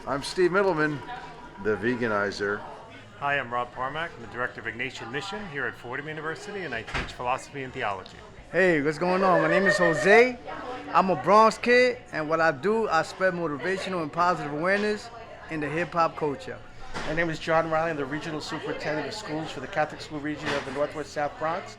I'm Steve Middleman, the veganizer. Hi, I'm Rob Parmach. I'm the Director of Ignatian Mission here at Fordham University, and I teach philosophy and theology. Hey, what's going on? My name is Jose. I'm a Bronx kid, and what I do, I spread motivational and positive awareness in the hip-hop culture. My name is John Riley. I'm the Regional Superintendent of Schools for the Catholic School Region of the Northwest South Bronx.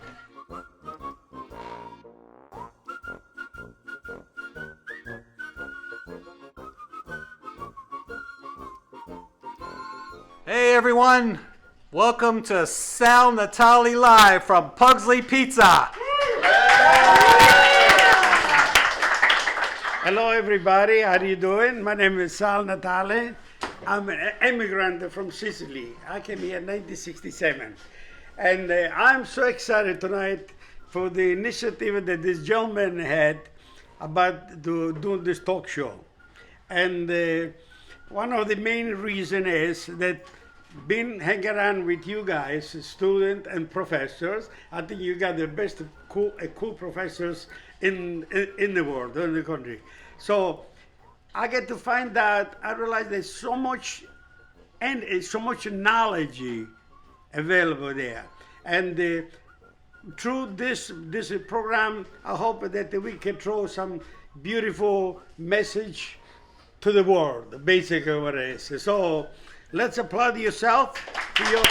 Hey everyone, welcome to Sal Natale live from Pugsley Pizza. Hello everybody, how are you doing? My name is Sal Natale. I'm an immigrant from Sicily. I came here in 1967. And I'm so excited tonight for the initiative that this gentleman had about doing this talk show. And one of the main reasons is that being hanging around with you guys, students and professors, I think you got the best cool professors in the world, in the country. So I get to find out, I realize there's so much knowledge available there. And through this program, I hope that we can throw some beautiful message to the world, basically what it is. So let's applaud yourself for your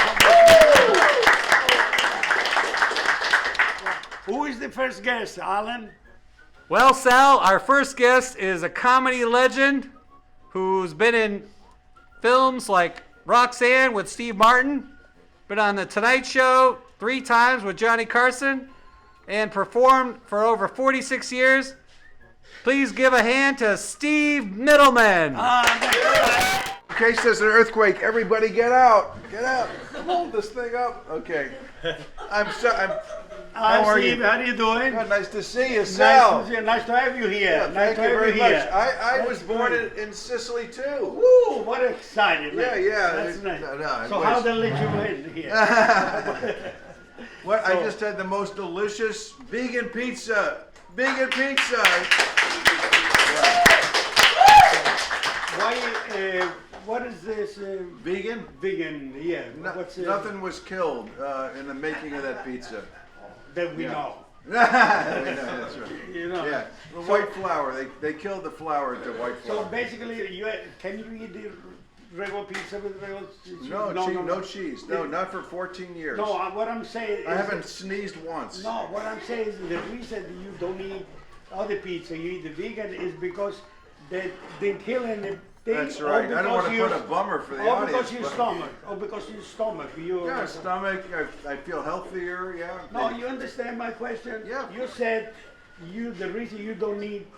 Who is the first guest, Alan? Well, Sal, our first guest is a comedy legend who's been in films like Roxanne with Steve Martin, been on The Tonight Show 3 times with Johnny Carson, and performed for over 46 years. Please give a hand to Steve Middleman. In case there's an earthquake, everybody get out. Get out. Hold this thing up. Okay. How are you? How are you doing? Oh, nice to see you, Sal. Nice to have you here. Yeah, nice thank you very much. Here. I was born in Sicily too. Woo, what exciting. Yeah. That's nice. No, so how they let you in here? I just had the most delicious vegan pizza. Vegan pizza. Why? What is this? Vegan? Vegan, yeah. Nothing was killed in the making of that pizza. That we know. That's right. You know. Yeah, the white flour. They killed the flour to white flour. So basically, can you eat the regular pizza with regular cheese? No cheese. No, not for 14 years. No, what I'm saying is... I haven't sneezed once. No, what I'm saying is the reason you don't eat other pizza, you eat the vegan, is because they're killing the thing. That's right. I don't want to put a bummer for the audience. Because your stomach. Because your stomach. Yeah, stomach. I feel healthier. Yeah. No, you understand my question? Yeah. You said the reason you don't eat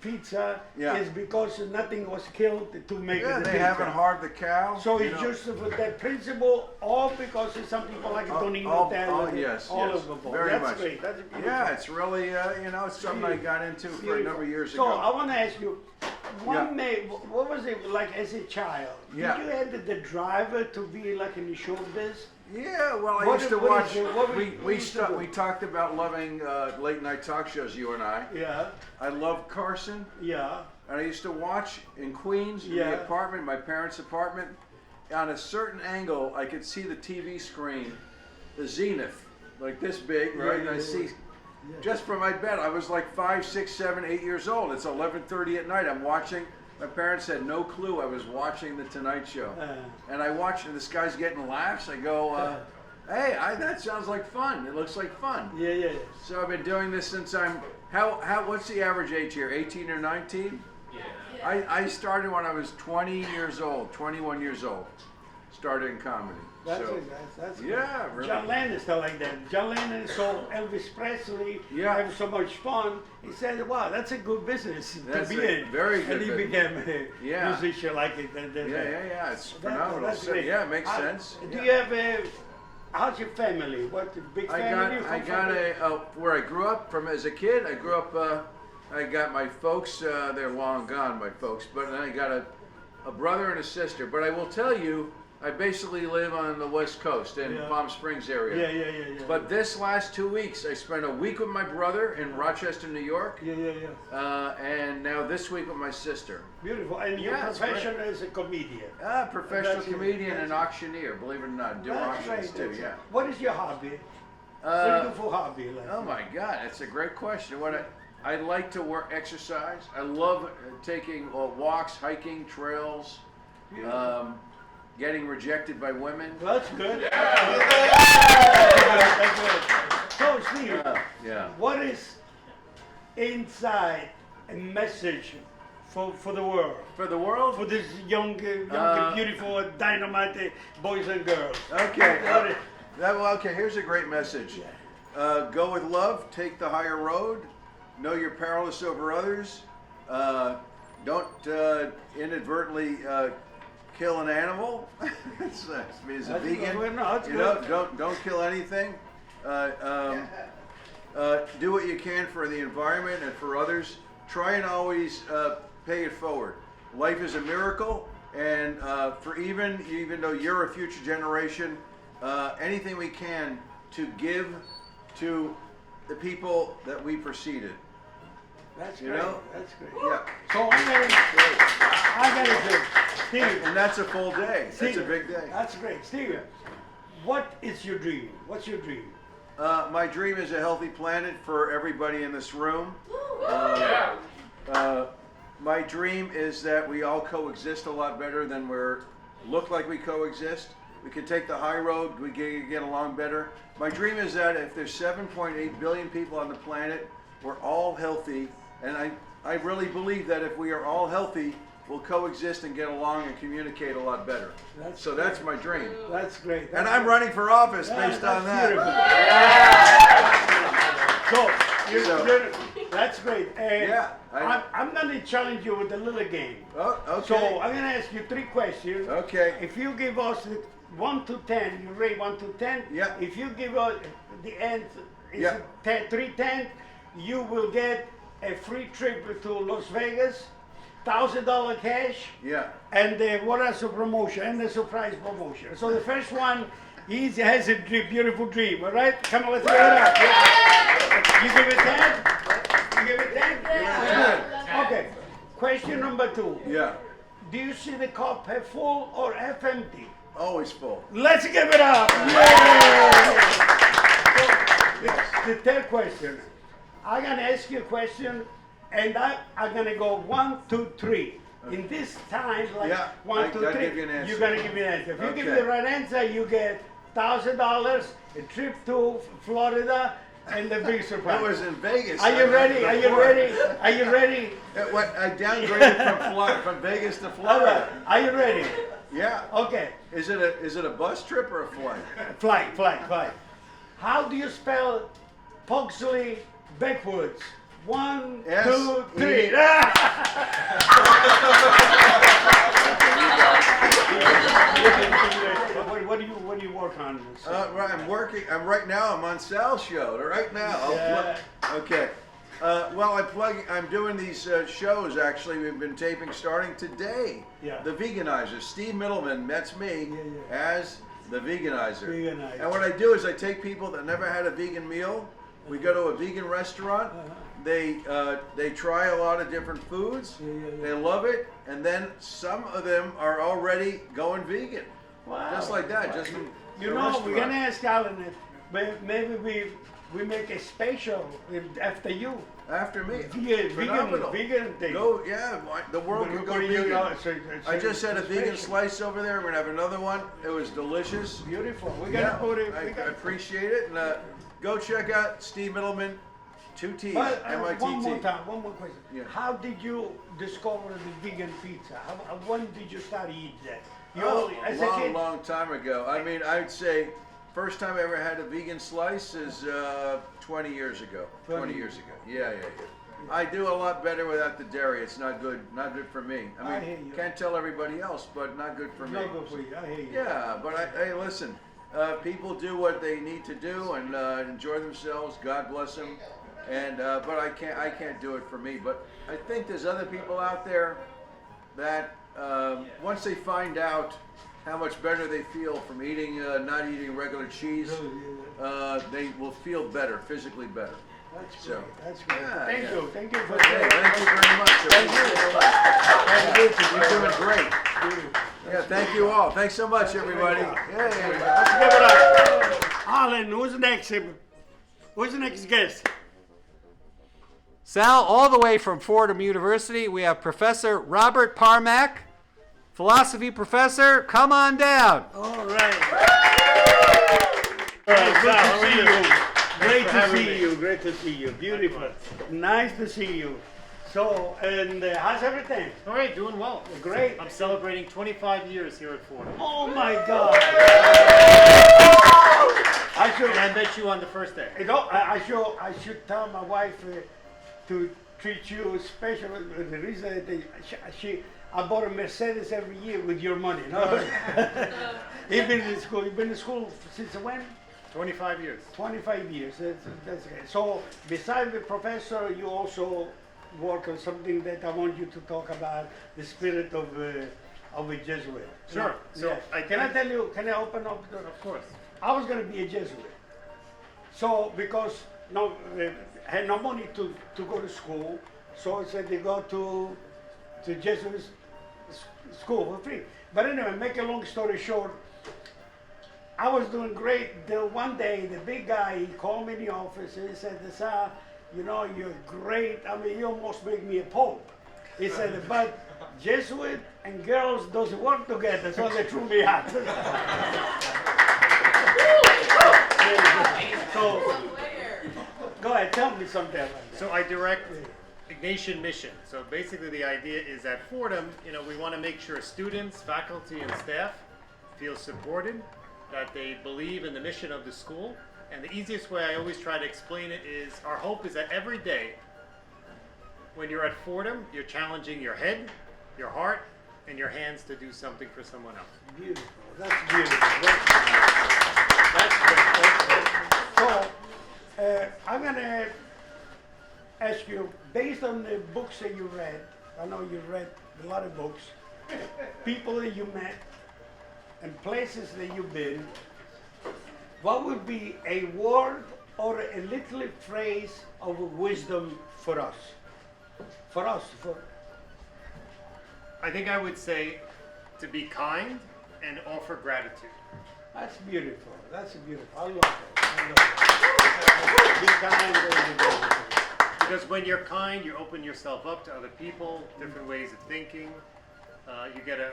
pizza is because nothing was killed to make the pizza. They haven't harmed the cow. So it's just for that principle, or because some people like don't eat all over the board. Very much. That's great. That's beautiful. Yeah, it's really it's something I got into for a number of years ago. So I want to ask you, what was it like as a child? Yeah. Did you have the driver to be like in the showbiz? Yeah, well, I used to watch. We talked about loving late night talk shows. You and I. Yeah. I love Carson. Yeah. And I used to watch in Queens in the apartment, my parents' apartment. On a certain angle, I could see the TV screen, the zenith, like this big, right? And I see. Just from my bed, I was like 5, 6, 7, 8 years old. It's 11:30 at night. I'm watching. My parents had no clue I was watching The Tonight Show. And I watched, and this guy's getting laughs. I go, hey, that sounds like fun. It looks like fun. Yeah. So I've been doing this since what's the average age here, 18 or 19? Yeah. I started when I was 20 years old, 21 years old. Started in comedy. That's yeah, really. John Lennon still like that. John Lennon saw Elvis Presley having so much fun. He said, "Wow, that's a good business to be in." Very good. And he became a musician like it. Yeah. It's phenomenal. That's great. Yeah, it makes sense. Do you have how's your family? What big family? I got where I grew up from as a kid. I grew up. I got my folks. They're long gone, my folks. But then I got a brother and a sister. But I will tell you, I basically live on the West Coast in Palm Springs area. Yeah. But this last 2 weeks, I spent a week with my brother in Rochester, New York. And now this week with my sister. Beautiful. And your profession is a comedian. Professional comedian and auctioneer, believe it or not. Do auctions too, yeah. What is your hobby? What do you do for hobby? Oh my God, that's a great question. I like to exercise. I love taking walks, hiking, trails, getting rejected by women. That's good. That's good. So, Steve, what is inside a message for the world? For the world? For these young, beautiful, dynamite boys and girls. Okay. Okay, here's a great message. Go with love, take the higher road, know you're powerless over others, don't inadvertently kill an animal. As a vegan, don't kill anything. Do what you can for the environment and for others. Try and always pay it forward. Life is a miracle, and for even though you're a future generation, anything we can to give to the people that we preceded. That's great. That's great. Yeah. So I gotta say, Steve. And that's a full day. Steve, that's a big day. That's great, Steve. What is your dream? What's your dream? My dream is a healthy planet for everybody in this room. My dream is that we all coexist a lot better than look like we coexist. We can take the high road, we can get along better. My dream is that if there's 7.8 billion people on the planet, we're all healthy, and I really believe that if we are all healthy, we'll coexist and get along and communicate a lot better. That's my dream. That's great. And I'm running for office based on that. That's great. I'm going to challenge you with a little game. Oh, okay. So I'm going to ask you 3 questions. Okay. If you give us 1 to 10, you rate 1 to 10. Yeah. If you give us the end is 310, you will get a free trip to Las Vegas, $1,000 cash. Yeah. And what else a promotion and a surprise promotion. So the first one, he has a beautiful dream. All right, come on, let's get it up. You give it 10. You give it 10. Yeah. Okay. Question number 2. Yeah. Do you see the cup half full or half empty? Always full. Let's give it up. Yeah. So, the third question. I'm gonna ask you a question, and I'm gonna go 1, 2, 3. In this time, like 1, 2, 3, you're gonna give me an answer. If you give me the right answer, you get $1,000, a trip to Florida, and the big surprise. It was in Vegas. Are you ready? Are you ready? Are you ready? I downgraded from Vegas to Florida. Are you ready? Yeah. Okay. Is it a bus trip or a flight? Flight. How do you spell Pugsley backwards? 1, 2, 3. What do you work on? I'm on Sal's show right now. Okay. I'm doing these shows. Actually, we've been taping starting today. Yeah. The Veganizer. Steve Middleman, that's me, as the Veganizer. Veganizer. And what I do is I take people that never had a vegan meal. We go to a vegan restaurant. They try a lot of different foods. They love it, and then some of them are already going vegan. Wow. Just like that. Just from we're gonna ask Alan if maybe we make a special after you. After me. Vegan thing. Go, the world can go vegan. I just had a vegan slice over there. We're gonna have another one. It was delicious. Beautiful. We're gonna put it. I appreciate it, and go check out Steve Middleman. 2 T's, M-I-T-T. One more question. Yeah. How did you discover the vegan pizza? When did you start eating that? A long time ago. I mean, I'd say first time I ever had a vegan slice is 20 years ago. 20 years ago. Yeah. I do a lot better without the dairy. It's not good for me. I mean, can't tell everybody else, but not good for me. Not good for you. I hear you. Yeah, but hey, listen. People do what they need to do and enjoy themselves. God bless them. And but I can't do it for me. But I think there's other people out there that once they find out how much better they feel from eating, not eating regular cheese. They will feel better, physically better. That's So, great. That's great. yeah, Thank yeah. you. Thank you for Hey, thank you very much. You're doing great. Yeah, thank you all. Thanks so much, everybody. Let's Yay. give it up. Alan, who's next? Who's the next guest? Sal, all the way from Fordham University, we have Professor Robert Parmac, philosophy professor. Come on down. All right. Good to see you. Great to see you. Great to see you. Beautiful. Nice to see you. So, and how's everything? All right, doing well. Great. I'm celebrating 25 years here at Fordham. Oh my God. I should. And I met you on the first day. You know, I should tell my wife to treat you special. The reason that I bought a Mercedes every year with your money. No? You've been in school. You've been in school since when? 25 years. 25 years. That's great. So, besides the professor, you also work on something that I want you to talk about: the spirit of a Jesuit. Sure. So yeah. Can I tell you? Can I open up the? Of course. I was going to be a Jesuit. So, because no, had no money to go to school, so I said they go to Jesuit school for free. But anyway, make a long story short, I was doing great till one day the big guy, he called me in the office and he said, Sal, you know, you're great. I mean, you almost make me a pope. He said, but Jesuit and girls doesn't work together, so they threw me out. So, go ahead, tell me something like that. So I direct Ignatian Mission. So basically the idea is at Fordham, we want to make sure students, faculty, and staff feel supported, that they believe in the mission of the school. And the easiest way I always try to explain it is our hope is that every day when you're at Fordham, you're challenging your head, your heart, and your hands to do something for someone else. Beautiful. That's beautiful. That's great. So, I'm going to ask you, based on the books that you read, I know you read a lot of books, people that you met, and places that you've been, what would be a word or a little phrase of wisdom for us? I think I would say to be kind and offer gratitude. That's beautiful. That's beautiful. I love that. Be kind and gratitude. Because when you're kind, you open yourself up to other people, different ways of thinking. You get a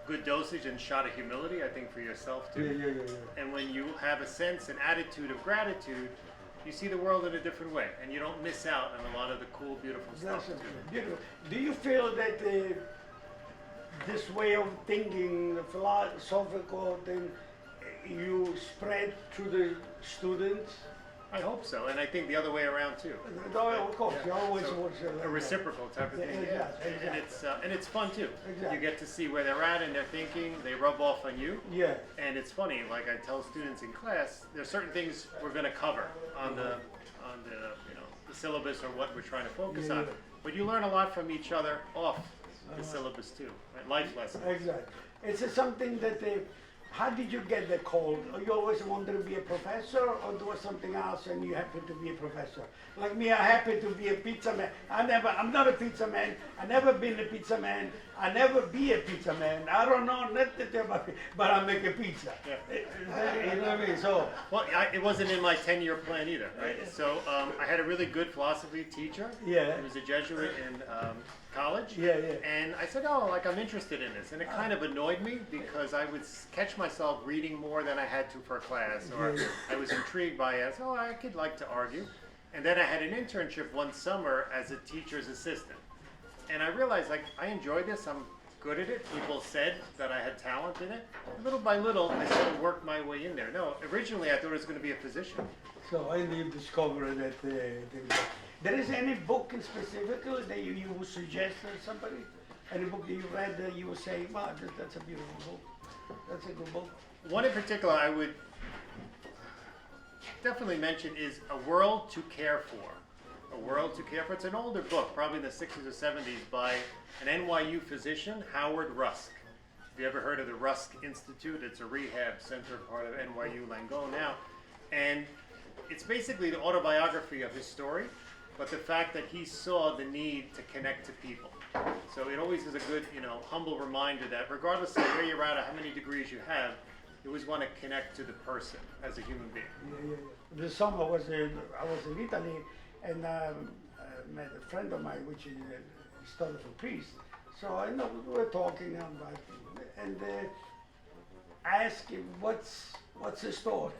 good dosage and shot of humility, I think, for yourself too. Yeah. And when you have a sense and attitude of gratitude, you see the world in a different way, and you don't miss out on a lot of the cool, beautiful stuff too. Beautiful. Do you feel that this way of thinking, the philosophical thing, you spread to the students? I hope so, and I think the other way around too. No, of course, you always So, want to a reciprocal type of thing, Yeah, yeah. exactly. And it's fun too. Exactly. You get to see where they're at and their thinking. They rub off on you. Yeah. And it's funny, like I tell students in class, there's certain things we're going to cover on the the syllabus or what we're trying to focus on. But you learn a lot from each other off the syllabus too, right? Life lessons. Exactly. It's something that how did you get the call? You always wanted to be a professor, or there was something else and you happened to be a professor? Like me, I happen to be a pizza man. I'm not a pizza man. I never been a pizza man. I never be a pizza man. I don't know nothing about it, but I make a pizza. Yeah. You know what I mean? So, Well, it wasn't in my 10-year plan either, right? So I had a really good philosophy teacher. Yeah. He was a Jesuit in college. Yeah. And I said, I'm interested in this. And it kind of annoyed me because I would catch myself reading more than I had to for a class, or I was intrigued by it. So I could like to argue. And then I had an internship one summer as a teacher's assistant. And I realized, I enjoyed this. I'm good at it. People said that I had talent in it. Little by little, I sort of worked my way in there. No, originally I thought it was going to be a physician. So I did discover that there is any book in specifically that you would suggest to somebody? Any book that you read that you would say, wow, that's a beautiful book. That's a good book. One in particular I would definitely mention is A World to Care For. A World to Care For. It's an older book, probably in the 60s or 70s, by an NYU physician, Howard Rusk. you ever heard of the Rusk Institute, it's a rehab center, part of NYU Langone now. And it's basically the autobiography of his story, but the fact that he saw the need to connect to people. So it always is a good, humble reminder that regardless of where you're at or how many degrees you have, you always want to connect to the person as a human being. Yeah. This summer I was in Italy, and met a friend of mine, which is studied for priest. So we were talking about it, and asked him what's the story.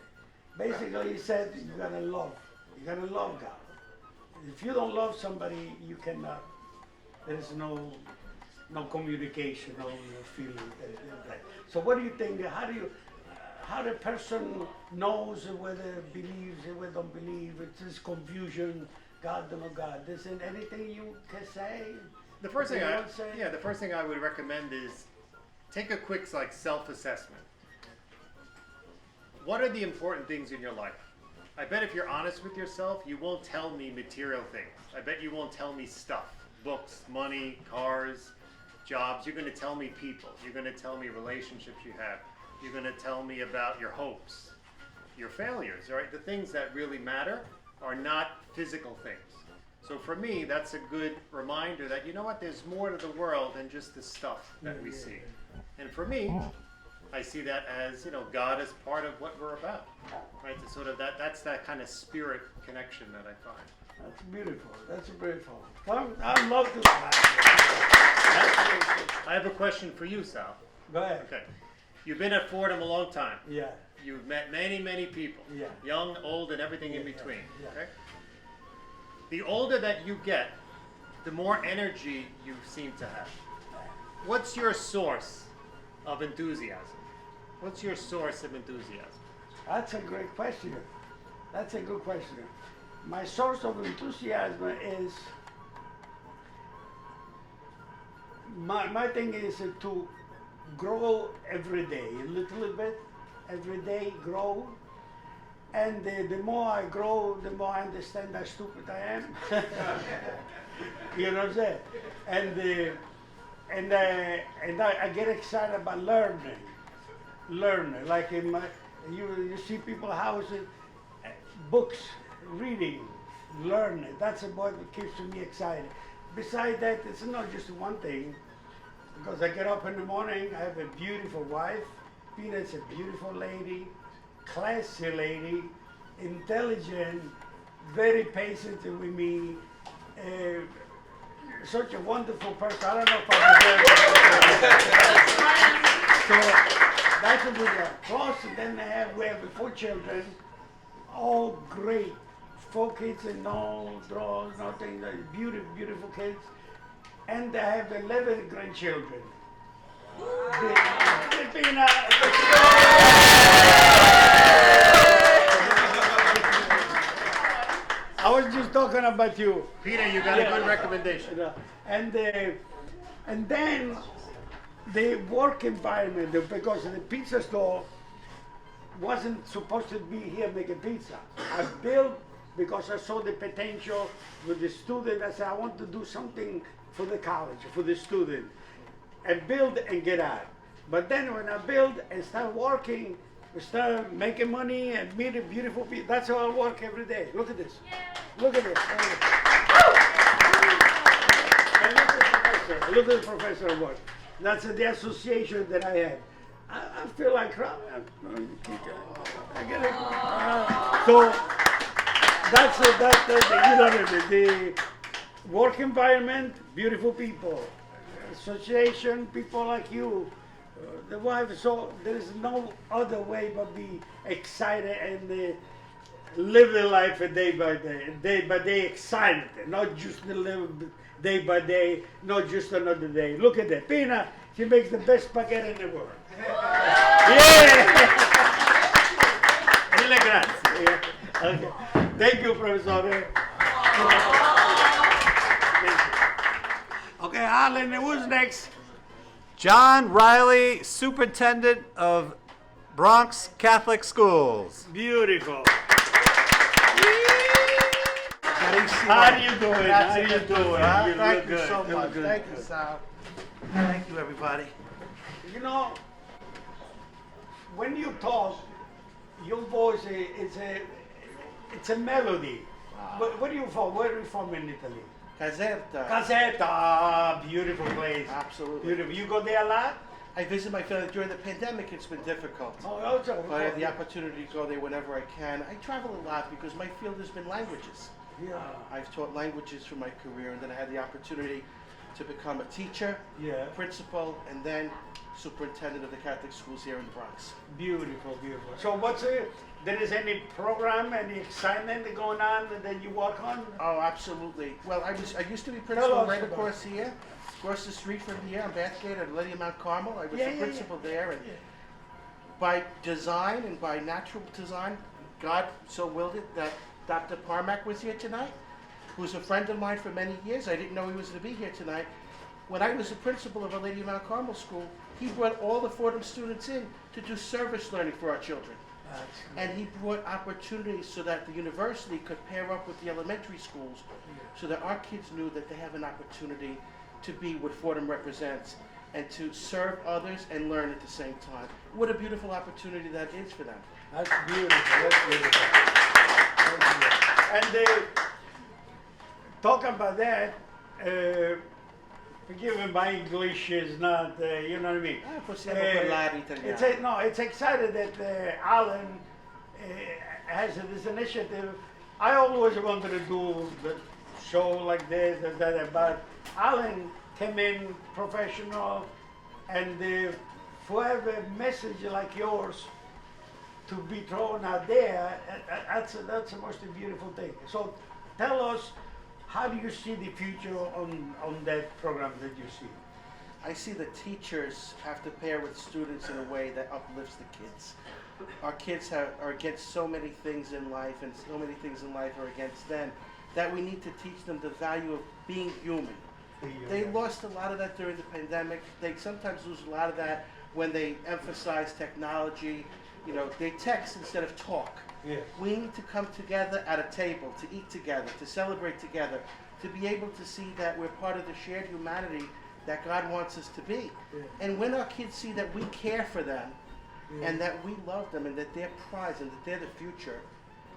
Basically, he said you gotta love God. If you don't love somebody, you cannot. There is no communication, no feeling. So what do you think? How the person knows whether believes, whether don't believe? It's this confusion. God, don't know God. Is there anything you can say? The first thing I would recommend is take a quick self-assessment. What are the important things in your life? I bet if you're honest with yourself, you won't tell me material things. I bet you won't tell me stuff, books, money, cars, jobs. You're going to tell me people. You're going to tell me relationships you have. You're going to tell me about your hopes, your failures, right? The things that really matter are not physical things. So for me, that's a good reminder that, there's more to the world than just the stuff that we see. And for me, I see that as, God as part of what we're about, right? So sort of that's that kind of spirit connection that I find. That's beautiful. That's beautiful. I love to. I have a question for you, Sal. Go ahead. Okay. You've been at Fordham a long time. Yeah. You've met many, many people. Yeah. Young, old, and everything in between. Yeah. Okay. The older that you get, the more energy you seem to have. What's your source of enthusiasm? What's your source of enthusiasm? That's a great question. That's a good question. My source of enthusiasm is my thing is to grow every day, a little bit, every day grow. And the more I grow, the more I understand how stupid I am. You know what I'm saying? And I get excited about learning. Like you see people houses, books, reading, learning. That's what keeps me excited. Besides that, it's not just one thing. Because I get up in the morning, I have a beautiful wife. Peanut's a beautiful lady. Classy lady, intelligent, very patient with me, such a wonderful person. I don't know if I'm So that's a good one. Plus, then we have 4 children, all great. 4 kids and no draws, nothing, beautiful, beautiful kids. And I have 11 grandchildren. I was just talking about you. Peter, you got a good recommendation. And then the work environment, because the pizza store wasn't supposed to be here making pizza. I built because I saw the potential with the student. I said, I want to do something for the college, for the student, and build and get out. But then when I build and start working, we start making money and meeting beautiful people. That's how I work every day. Look at this. Look at this. And look at the professor at work. That's the association that I have. I feel like crying. I get it. So that's the work environment, beautiful people, association, people like you, the wife. So there is no other way but be excited and live the life day by day, excited, not just live day by day, not just another day. Look at that, Pina. She makes the best spaghetti in the world. Yeah. Mille grazie. Yeah. Okay. Thank you, Professor. Okay, Alan, who's next? John Riley, Superintendent of Bronx Catholic Schools. Beautiful. Carissimo. How are you doing? Grazie How are you doing? per You Thank look you good. so You look much. good. Thank you, Sal. Thank you, everybody. you know, when you talk, your voice it's a melody. Where are you from? Where are you from in Italy? Caserta. Caserta, beautiful place. Absolutely. Beautiful. You go there a lot? I visit my family during the pandemic. It's been difficult. Oh, also. But I have the opportunity to go there whenever I can. I travel a lot because my field has been languages. Yeah. I've taught languages for my career, and then I had the opportunity to become a teacher, Yeah. principal, and then superintendent of the Catholic schools here in the Bronx. Beautiful, beautiful. So there is any program, any excitement going on that you work on? Oh, absolutely. Well, I used to be Tell principal us right about across here, across the street from here on Bathgate at Lady Mount Carmel. I was the principal there, and by design and by natural design, God so willed it that Dr. Parmach was here tonight, who's a friend of mine for many years. I didn't know he was going to be here tonight. When I was the principal of Our Lady of Mount Carmel School, he brought all the Fordham students in to do service learning for our children. And he brought opportunities so that the university could pair up with the elementary schools so that our kids knew that they have an opportunity to be what Fordham represents and to serve others and learn at the same time. What a beautiful opportunity that is for them. That's beautiful. That's beautiful. And talking about that, forgive me, my English is not, you know what I mean? Possiamo parlare italiano. It's excited that Alan has this initiative. I always wanted to do the show like this, that, but Alan came in professional, and for every message like yours to be thrown out there, that's the most beautiful thing. So tell us, how do you see the future on that program that you see? I see the teachers have to pair with students in a way that uplifts the kids. Our kids are against so many things in life, and so many things in life are against them, that we need to teach them the value of being human. They lost a lot of that during the pandemic. They sometimes lose a lot of that when they emphasize technology. You know, they text instead of talk. Yeah. We need to come together at a table, to eat together, to celebrate together, to be able to see that we're part of the shared humanity that God wants us to be. Yeah. And when our kids see that we care for them, and that we love them, and that they're prized, and that they're the future,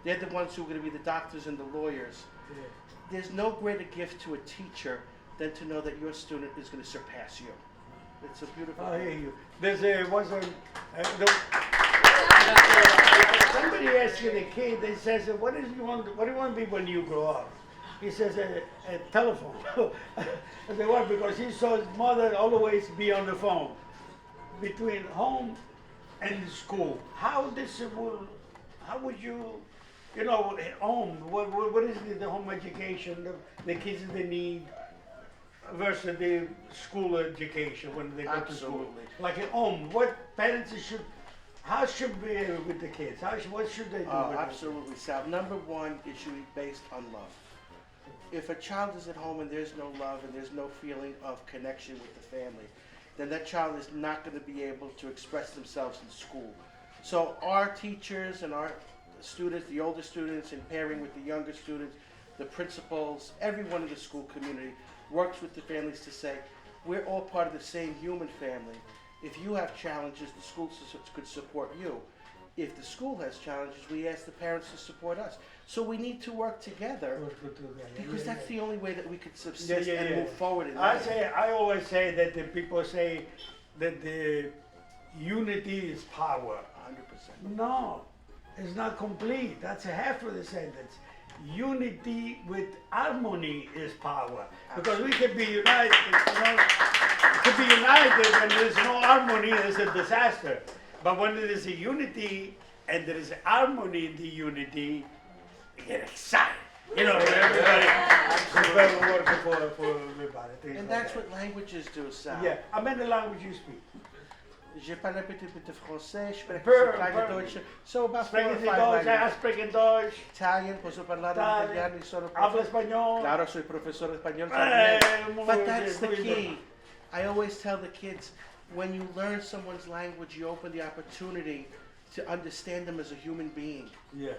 they're the ones who are going to be the doctors and the lawyers. Yeah. There's no greater gift to a teacher than to know that your student is going to surpass you. It's a beautiful I thing. hear you. Somebody asked the kid, they says, what do you want to be when you grow up? He says, a telephone. I said, why? Because he saw his mother always be on the phone between home and school. How would you, home, what is the home education, the kids they need versus the school education when they go to school? Absolutely. Like at home, what parents how should be with the kids? What should they do? with Absolutely, Sal. Number one, it should be based on love. If a child is at home and there's no love and there's no feeling of connection with the family, then that child is not going to be able to express themselves in school. So our teachers and our students, the older students, in pairing with the younger students, the principals, everyone in the school community works with the families to say, we're all part of the same human family. If you have challenges, the school could support you. If the school has challenges, we ask the parents to support us. So we need to work together because that's the only way that we could subsist and move forward in life. I always say that the people say that the unity is power. 100%. No, it's not complete. That's a half of the sentence. Unity with harmony is power. Because we can be united, to be united when there's no harmony, it's a disaster. But when there is a unity and there is harmony in the unity, you get excited. Everybody working for everybody. And that's what languages do, Sal. Yeah, how many languages you speak? Je parle un petit peu de français, je parle Deutsch. So about 4 or 5 languages. Speaking Deutsch. Italian, posso parlare italiano, sono Habla español. Claro, soy professor de español también. But that's the muy key. bien. I always tell the kids, when you learn someone's language, you open the opportunity to understand them as a human being. Yeah.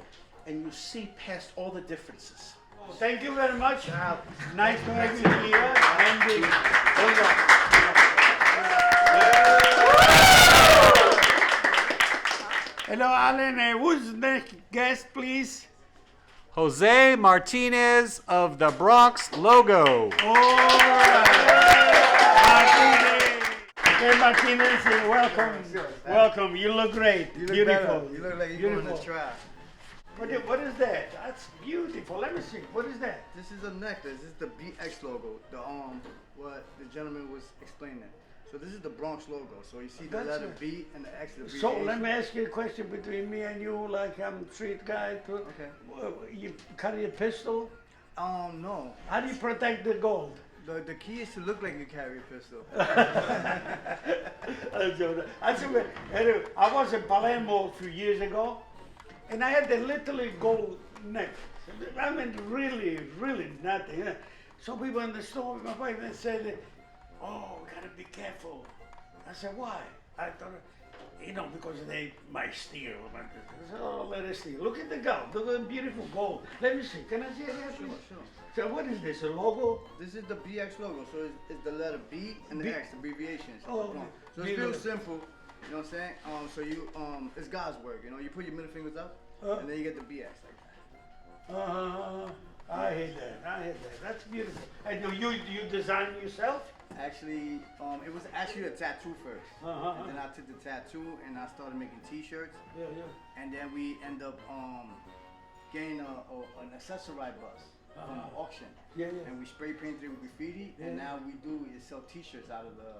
And you see past all the differences. Thank you very much. Nice to have you here. And Hello, Alan. Who's the next guest, please? Jose Martinez of the Bronx Logo. All right. Martinez. Okay, Martinez, welcome. Welcome. You look great. You look Beautiful. better. You look like you're Beautiful. going to try. What is that? That's beautiful. Let me see. What is that? This is a necklace. This is the BX logo. The what the gentleman was explaining. So this is the Bronx logo. So you see the That's letter it. B and the X. The So abbreviation. let me ask you a question between me and you, like I'm street guy. Okay. You carry a pistol? No. How do you protect the gold? The key is to look like you carry a pistol. I was in Palermo a few years ago, and I had a little gold necklace. I mean, really, really nothing. So we went in the store with my wife and said, "Oh, we gotta be careful." I said, "Why?" I thought, because they might steal. I said, "Oh, let us steal. Look at the gold. Look at the beautiful gold. Let me see. Can I see it? Sure. So what is this? A logo? This is the BX logo. So it's the letter B and the B- X, abbreviations. Oh, So B it's real letter. simple. You know what I'm saying? So you it's God's work. You put your middle fingers up, and then you get the BX like that. I hate that. That's beautiful. And you design yourself? Actually, it was actually a tattoo first, Uh-huh. and then I took the tattoo and I started making T-shirts, Yeah. and then we end up getting an accessorized bus from an auction, Yeah. and we spray painted it with graffiti, Yeah. and now we do is sell T-shirts out of the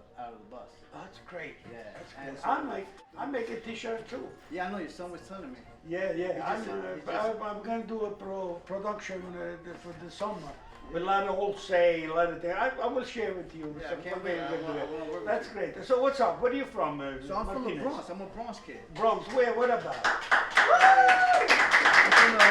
bus. That's great. Yeah, That's and great. I make a T-shirt too. Yeah, I know your son was telling me. Yeah. just- I'm gonna do a production for the summer with a lot of wholesale, a lot of things. I will share with you. Yeah, I some can't way wait. we can I do it. wanna work with That's you. great. So what's up? Where are you from? So I'm from the Martinez? Bronx. I'm a Bronx kid. Bronx. Where? What about? I'm from the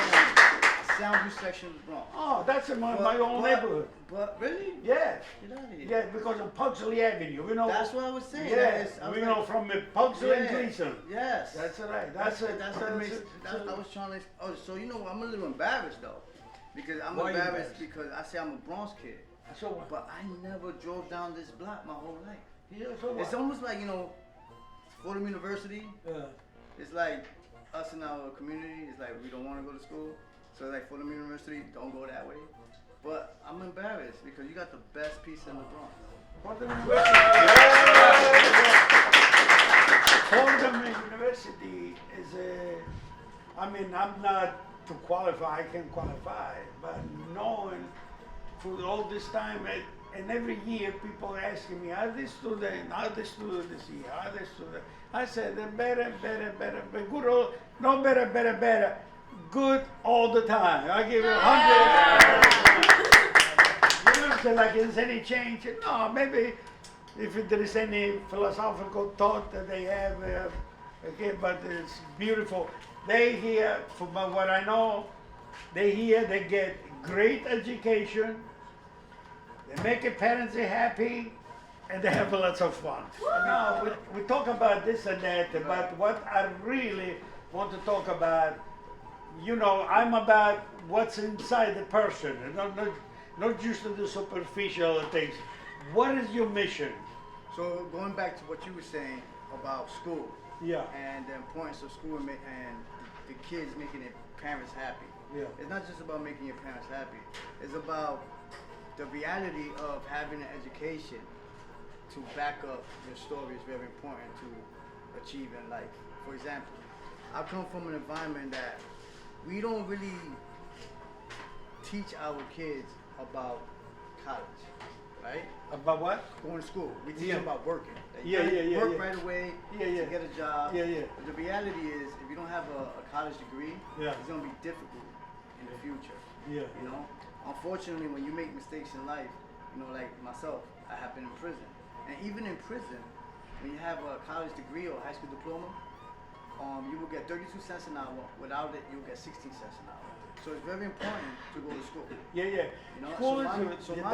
Soundview section of the Bronx. Oh, that's in my own neighborhood. But really? Yeah. Get out of here. Yeah, because of Pugsley Avenue. That's what I was saying. Yeah, I was we like- know from Pugsley and Gleason. Yes. That's right. That's what makes. I was trying to. Oh, so I'm a little embarrassed though, because I'm Why you embarrassed embarrassed? because I say I'm a Bronx kid, So but I never drove down this block my whole life. yeah, so what? It's almost like Fordham University. It's like us in our community. It's like we don't want to go to school, so like Fordham University, don't go that way. But I'm embarrassed because you got the best pizza in the Bronx. Fordham University is I'm not to qualify, I can qualify, but knowing for all this time, and every year people asking me, how the student this year, how the student? I said, better, but good, no better, good all the time. I give it 100. You don't say like there's any change. No, maybe if there is any philosophical thought that they have, okay, but it's beautiful. They here, from what I know, they get great education, they make their parents happy, and they have lots of fun. Now, we talk about this and that, but what I really want to talk about, I'm about what's inside the person, not just the superficial things. What is your mission? So going back to what you were saying about school, Yeah. and the importance of school and the kids making their parents happy. Yeah. It's not just about making your parents happy. It's about the reality of having an education to back up your story is very important to achieve in life. For example, I come from an environment that we don't really teach our kids about college, right? About what? Going to school. We teach Yeah. them about working. That Yeah, you yeah, work yeah. right away Yeah. to get a job. Yeah. But the reality is, if you don't have a college degree, Yeah. it's going to be difficult in the future. Yeah. Unfortunately, when you make mistakes in life, like myself, I have been in prison. And even in prison, when you have a college degree or a high school diploma, you will get 32 cents an hour. Without it, you'll get 16 cents an hour. So it's very important to go to school. Yeah. So School is my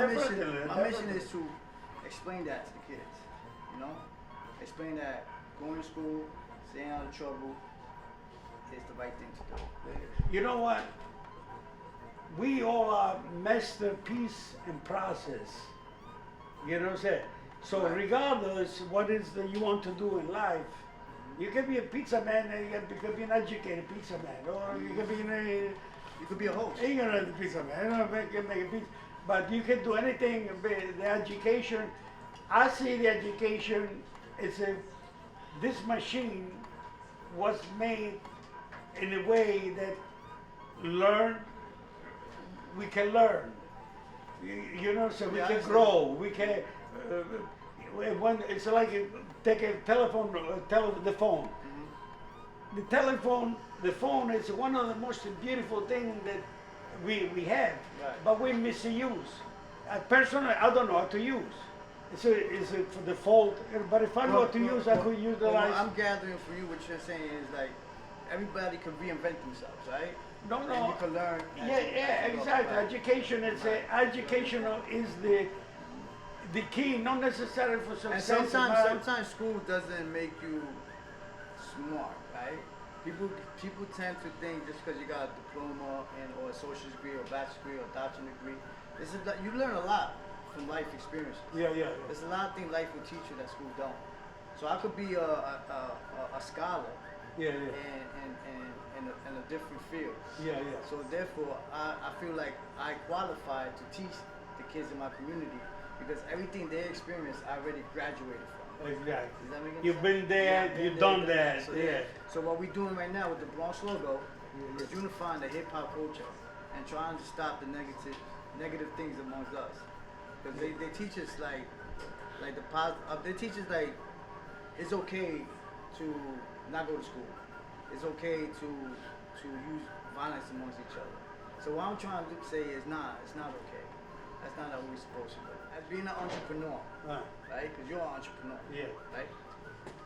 mission definitely. is to explain that to the kids. Explain that going to school, staying out of trouble, is the right thing to do. You know what? We all are masterpiece in process. You know what I'm saying? So Right. regardless what is that you want to do in life, You can be a pizza man, and you can be an educated pizza man, or you can be You could be a host. ignorant pizza man. You know, make a pizza, but you can do anything. The education, I see the education. It's this machine was made in a way that we can learn. You know, so we Yeah, I can understand. grow. We can. It's like take a telephone, the phone. The phone is one of the most beautiful things that we have, Right. but we misuse. Personally, I don't know how to use. It's for the fault, but if I know how to use, I could Well, utilize. I'm gathering for you what you're saying is like everybody can reinvent themselves, right? No, And no. you can learn. Yeah, exactly. Education is educational is the key, not necessarily for And success. sometimes school doesn't make you smart, right? People tend to think just because you got a diploma or a social degree or bachelor's degree or doctorate degree, you learn a lot from life experiences. Yeah. There's a lot of things life will teach you that school don't. So I could be a scholar Yeah. in a different field. Yeah. So therefore, I feel like I qualify to teach the kids in my community because everything they experience, I already graduated from. Exactly. Does that make any You've sense? been there, Yeah, you've been done that. So, Yeah. So what we're doing right now with the Bronx logo is unifying the hip hop culture and trying to stop the negative things amongst us. Because they teach us like they teach us like it's okay to not go to school. It's okay to use violence amongst each other. So what I'm trying to say is it's not okay. That's not how we're supposed to do. As being an entrepreneur, right? Because you're an entrepreneur, Yeah. right?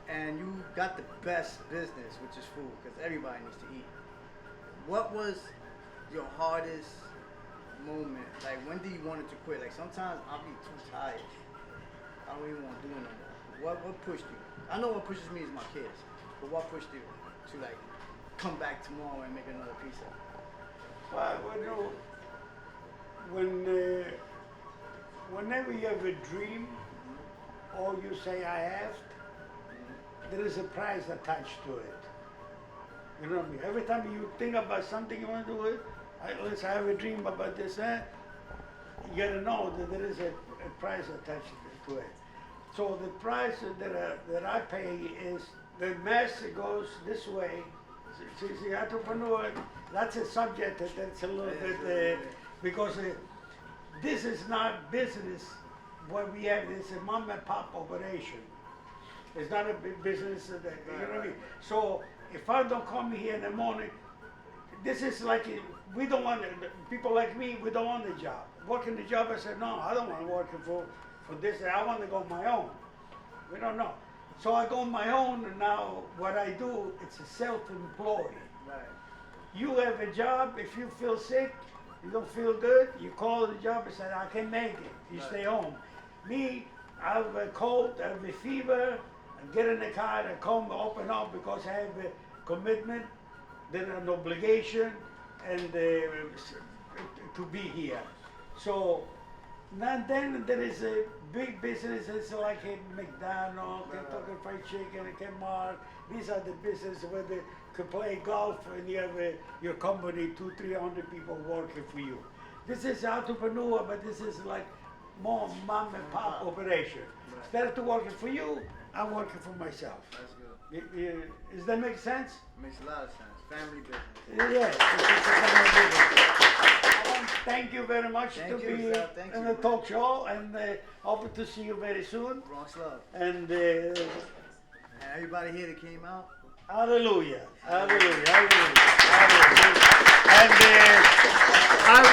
And you got the best business, which is food, because everybody needs to eat. What was your hardest moment? Like, when do you want to quit? Like, sometimes I'll be too tired. I don't even want to do it no more. What pushed you? I know what pushes me is my kids, but what pushed you to like come back tomorrow and make another pizza? Well, whenever you have a dream, or you say I have, there is a price attached to it. You know what I mean? Every time you think about something you want to do it, let's have a dream about this, you gotta know that there is a price attached to it. So the price that I pay is the master goes this way. See, entrepreneur, that's a subject that's a little bit, because this is not business. What we have is a mom and pop operation. It's not a big business, you know what I mean? So if I don't come here in the morning, this is like, we don't want, people like me, we don't want the job. Working the job, I said, no, I don't want to work for this, I want to go on my own. We don't know. So I go on my own, and now what I do, it's a self-employed. Right. You have a job, if you feel sick, you don't feel good, you call the job and say, I can't make it, you stay home. Me, I have a cold, I have a fever, I get in the car and come open up because I have a commitment, then an obligation, and to be here. So now then there is a big business, it's like a McDonald's, Kentucky Fried Chicken, a Kmart. These are the businesses where they could play golf and you have your company, 200-300 people working for you. This is entrepreneur, but this is like more mom and pop operation. Instead of working for you, I'm working for myself. That's good. Does that make sense? Makes a lot of sense. Family business. Yes. I want to thank you very much Thank to you, be Sal. Thank in you, the man. talk show, and hope to see you very soon. Bronx love. And And everybody here that came out. hallelujah, hallelujah, hallelujah, hallelujah. And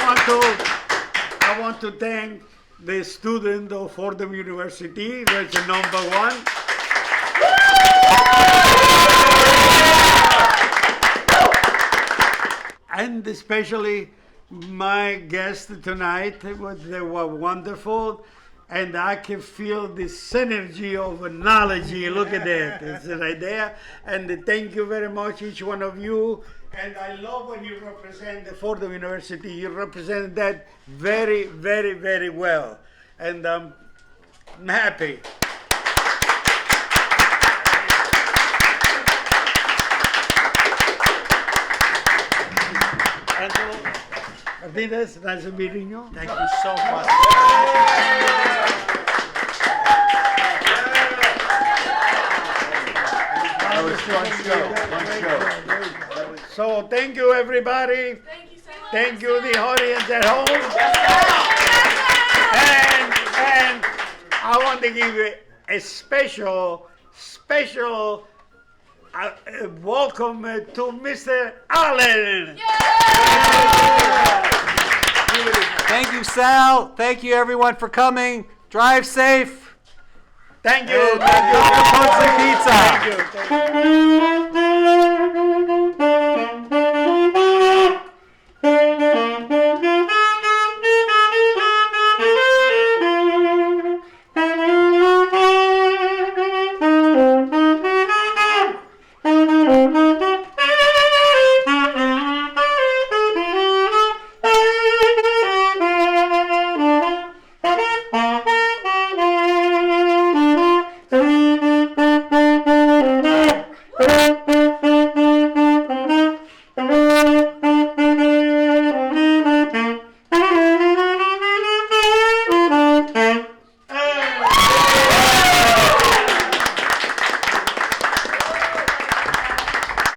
I want to thank the student of Fordham University, that's the #1. And especially my guests tonight, they were wonderful. And I can feel the synergy of knowledge. Look at that, it's right there. And thank you very much, each one of you. And I love when you represent the Fordham University. You represent that very, very, very well. And I'm happy. Martinez, nice meeting you. Thank you so much. That was one show. So thank you, everybody. Thank you so much. Thank you, the audience at home. And I want to give you a special welcome to Mr. Allen. Thank you, Sal. Thank you, everyone, for coming. Drive safe. Thank you. Pugsley Pizza. Thank you.